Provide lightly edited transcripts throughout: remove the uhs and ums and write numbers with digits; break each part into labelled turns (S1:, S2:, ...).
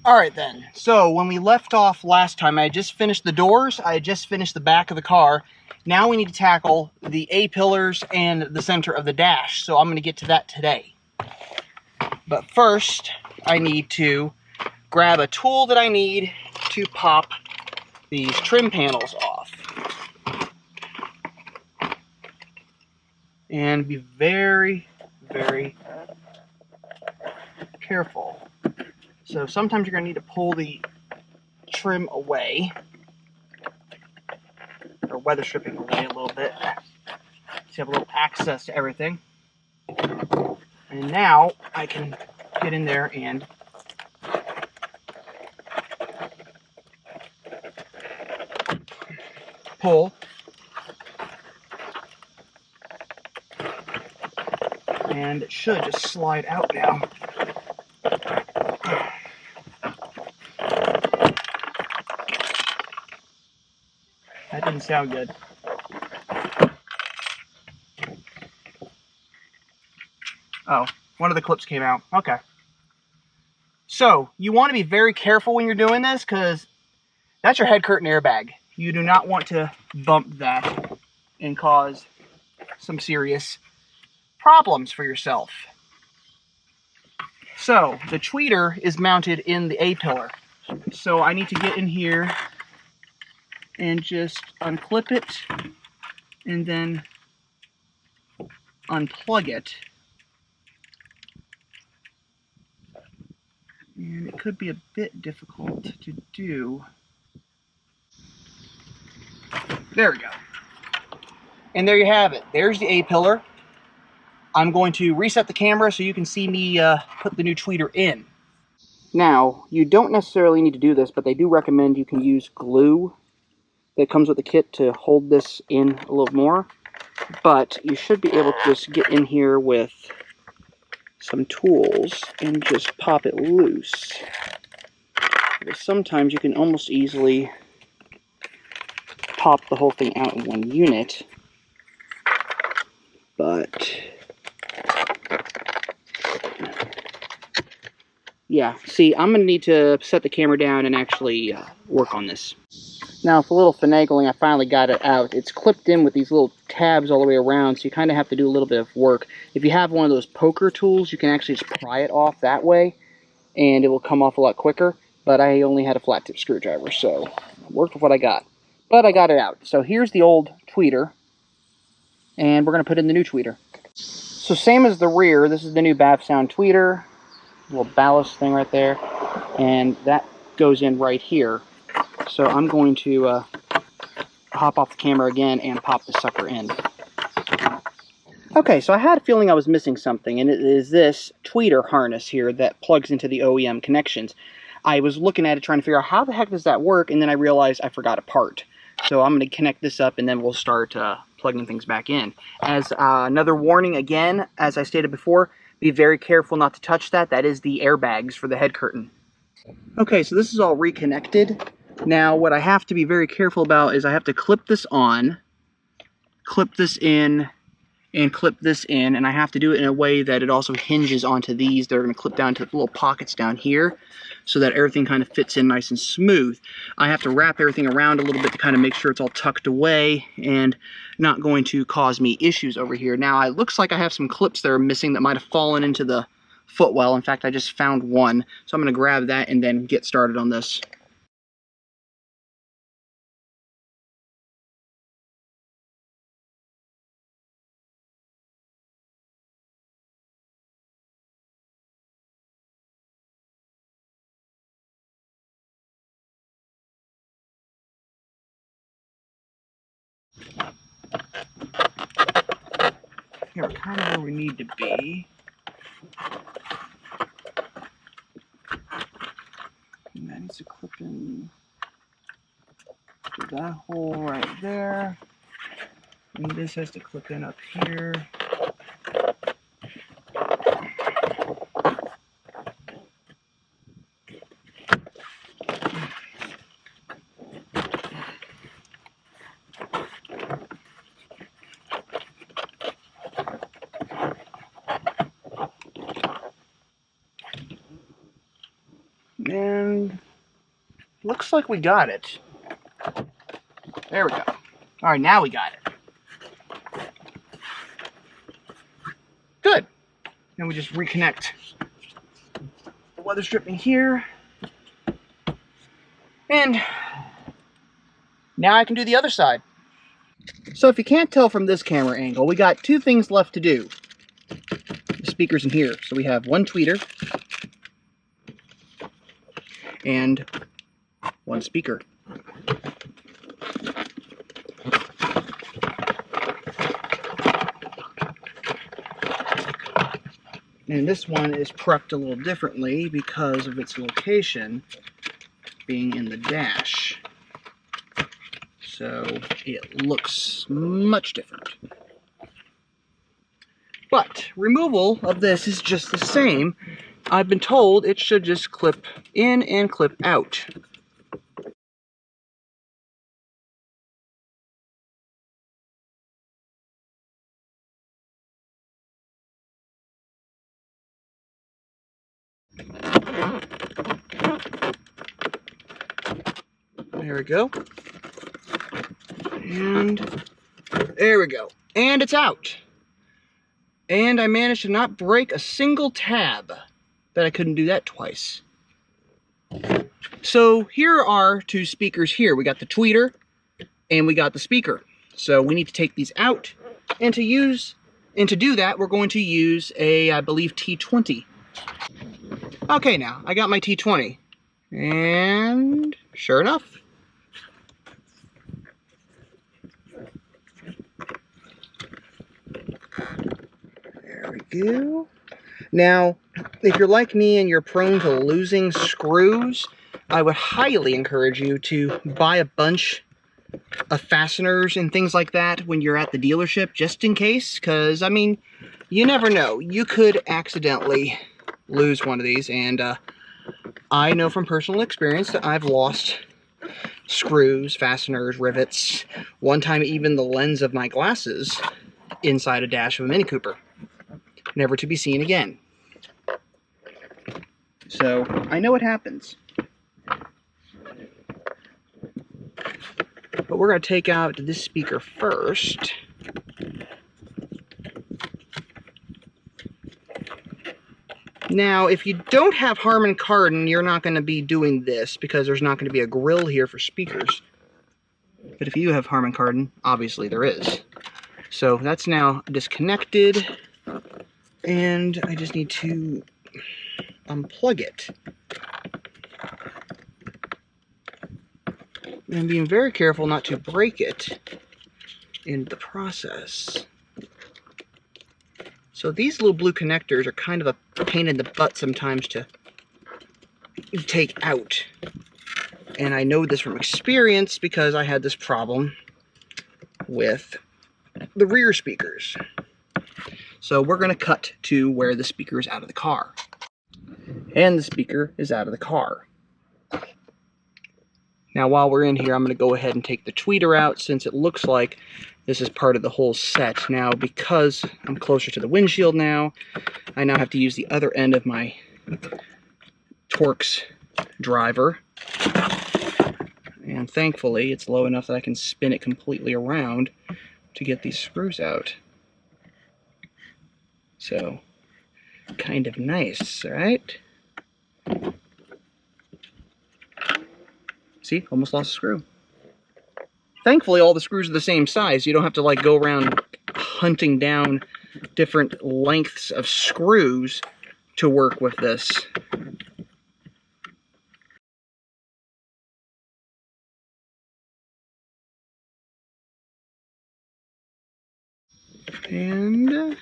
S1: Alright then, so when we left off last time, I just finished the doors, I just finished the back of the car. Now we need to tackle the A-pillars and the center of the dash, so I'm going to get to that today. But first, I need to grab a tool that I need to pop these trim panels off. And be very, very careful. So sometimes you're going to need to pull the trim away, or weather stripping away a little bit, so you have a little access to everything. And now I can get in there and pull, and it should just slide out now. That didn't sound good. Oh, one of the clips came out. Okay. So, you want to be very careful when you're doing this, because that's your head curtain airbag. You do not want to bump that and cause some serious problems for yourself. So, the tweeter is mounted in the A-pillar. So I need to get in here and just unclip it and then unplug it. And it could be a bit difficult to do. There we go. And there you have it. There's the A-pillar. I'm going to reset the camera so you can see me put the new tweeter in. Now, you don't necessarily need to do this, but they do recommend you can use glue that comes with the kit to hold this in a little more. But you should be able to just get in here with some tools and just pop it loose. Because sometimes you can almost easily pop the whole thing out in one unit. But yeah, see, I'm going to need to set the camera down and actually work on this. Now, with a little finagling, I finally got it out. It's clipped in with these little tabs all the way around, so you kind of have to do a little bit of work. If you have one of those poker tools, you can actually just pry it off that way, and it will come off a lot quicker. But I only had a flat tip screwdriver, so I worked with what I got. But I got it out. So here's the old tweeter, and we're going to put in the new tweeter. So same as the rear, this is the new Bavsound tweeter. Little ballast thing right there, and that goes in right here. So I'm going to hop off the camera again and pop the sucker in. Okay, so I had a feeling I was missing something, and it is this tweeter harness here that plugs into the OEM connections. I was looking at it trying to figure out how the heck does that work, and then I realized I forgot a part. So I'm going to connect this up, and then we'll start plugging things back in. As another warning again, as I stated before, be very careful not to touch that. That is the airbags for the head curtain. Okay, so this is all reconnected. Now, what I have to be very careful about is I have to clip this on, clip this in, and clip this in, and I have to do it in a way that it also hinges onto these. They're going to clip down to the little pockets down here so that everything kind of fits in nice and smooth. I have to wrap everything around a little bit to kind of make sure it's all tucked away and not going to cause me issues over here. Now, it looks like I have some clips that are missing that might have fallen into the footwell. In fact, I just found one, so I'm going to grab that and then get started on this. Here, we're kind of where we need to be. And that needs to clip in to that hole right there. And this has to clip in up here. And looks like we got it. There we go. All right, now we got it. Good. Now we just reconnect the weather stripping here. And now I can do the other side. So if you can't tell from this camera angle, we got two things left to do. The speakers in here. So we have one tweeter and one speaker. And this one is prepped a little differently because of its location being in the dash. So it looks much different. But removal of this is just the same. I've been told it should just clip in and clip out. There we go. And there we go. And it's out. And I managed to not break a single tab. Bet I couldn't do that twice. So here are two speakers here. We got the tweeter and we got the speaker. So we need to take these out, and to do that we're going to use a, I believe, T20. Okay, now I got my T20, and sure enough, there we go. Now, if you're like me and you're prone to losing screws, I would highly encourage you to buy a bunch of fasteners and things like that when you're at the dealership, just in case, because, I mean, you never know. You could accidentally lose one of these, and I know from personal experience that I've lost screws, fasteners, rivets, one time even the lens of my glasses inside a dash of a Mini Cooper, never to be seen again. So I know it happens. But we're going to take out this speaker first. Now, if you don't have Harman Kardon, you're not going to be doing this because there's not going to be a grill here for speakers. But if you have Harman Kardon, obviously there is. So that's now disconnected, and I just need to unplug it. And being very careful not to break it in the process. So these little blue connectors are kind of a pain in the butt sometimes to take out. And I know this from experience because I had this problem with the rear speakers. So we're going to cut to where the speaker is out of the car. And the speaker is out of the car. Now while we're in here, I'm going to go ahead and take the tweeter out since it looks like this is part of the whole set. Now because I'm closer to the windshield now, I now have to use the other end of my Torx driver. And thankfully it's low enough that I can spin it completely around to get these screws out. So, kind of nice, right? See, almost lost a screw. Thankfully, all the screws are the same size. You don't have to like go around hunting down different lengths of screws to work with this. And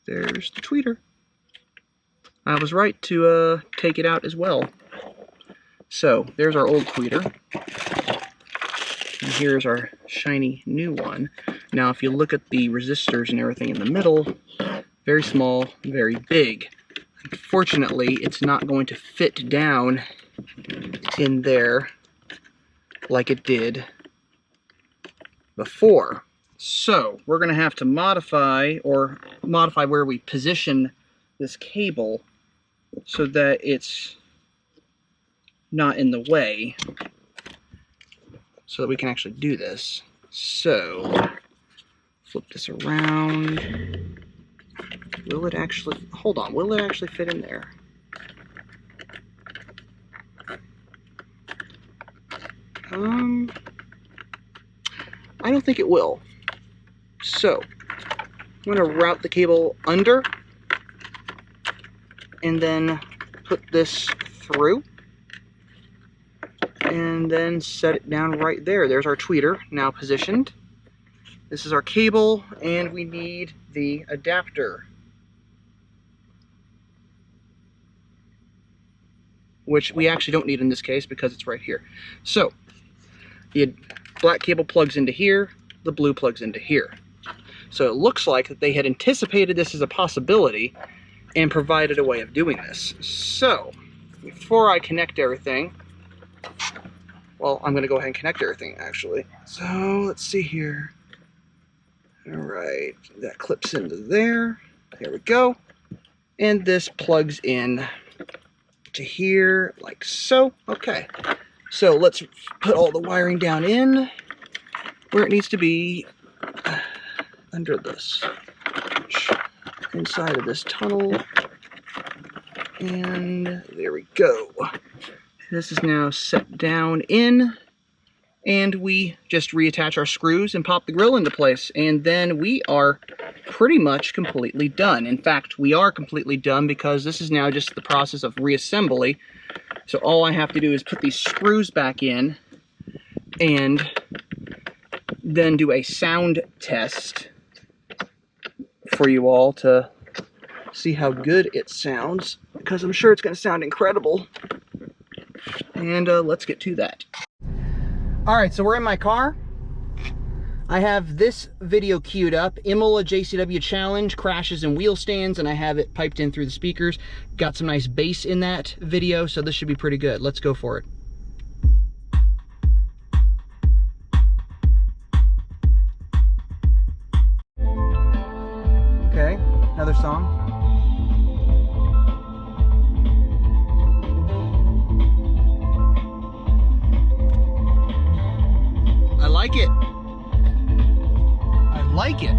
S1: there's the tweeter. I was right to take it out as well. So, there's our old tweeter. And here's our shiny new one. Now, if you look at the resistors and everything in the middle, very small, very big. Unfortunately, it's not going to fit down in there like it did before. So, we're going to have to modify where we position this cable so that it's not in the way. so that we can actually do this. So, flip this around. Will it actually, hold on, will it actually fit in there? I don't think it will. So, I'm going to route the cable under and then put this through and then set it down right there. There's our tweeter now positioned. This is our cable, and we need the adapter, which we actually don't need in this case because it's right here. So the black cable plugs into here, the blue plugs into here. So it looks like that they had anticipated this as a possibility and provided a way of doing this. So before I connect everything, well, I'm going to go ahead and connect everything actually. So let's see here. All right, that clips into there. There we go. And this plugs in to here like so. Okay, so let's put all the wiring down in where it needs to be, under this, inside of this tunnel, and there we go. This is now set down in, and we just reattach our screws and pop the grill into place, and then we are pretty much completely done. In fact, we are completely done because this is now just the process of reassembly. So all I have to do is put these screws back in and then do a sound test for you all to see how good it sounds, because I'm sure it's going to sound incredible. And let's get to that. Alright, so we're in my car. I have this video queued up, Imola JCW Challenge, crashes and wheel stands, and I have it piped in through the speakers. Got some nice bass in that video, so this should be pretty good. Let's go for it. Okay, another song. I like it. I like it.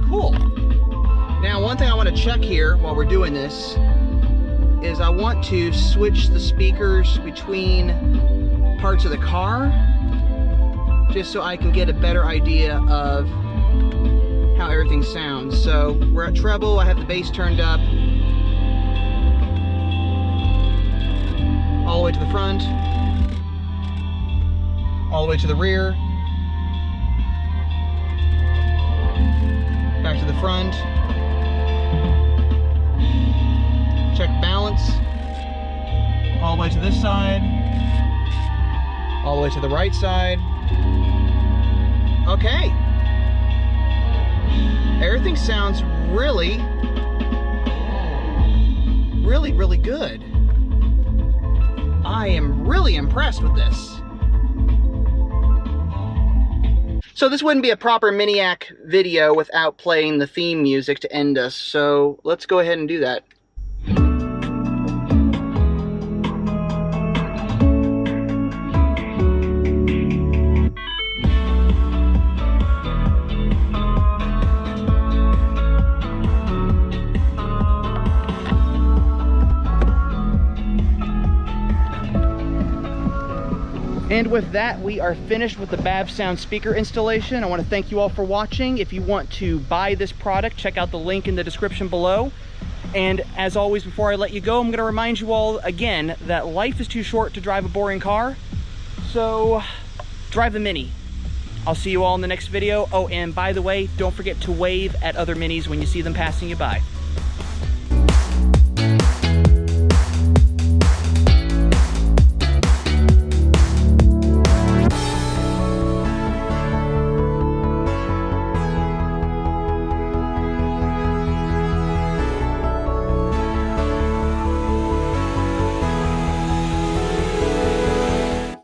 S1: Cool. Now, one thing I want to check here while we're doing this is I want to switch the speakers between parts of the car, just so I can get a better idea of how everything sounds. So we're at treble, I have the bass turned up all the way to the front, all the way to the rear, back to the front, check balance, all the way to this side, all the way to the right side. Okay. Everything sounds really, really good. I am really impressed with this. So this wouldn't be a proper Miniac video without playing the theme music to end us. So let's go ahead and do that. And with that, we are finished with the Bavsound speaker installation. I want to thank you all for watching. If you want to buy this product, check out the link in the description below. And as always, before I let you go, I'm going to remind you all again that life is too short to drive a boring car. So drive the Mini. I'll see you all in the next video. Oh, and by the way, don't forget to wave at other Minis when you see them passing you by.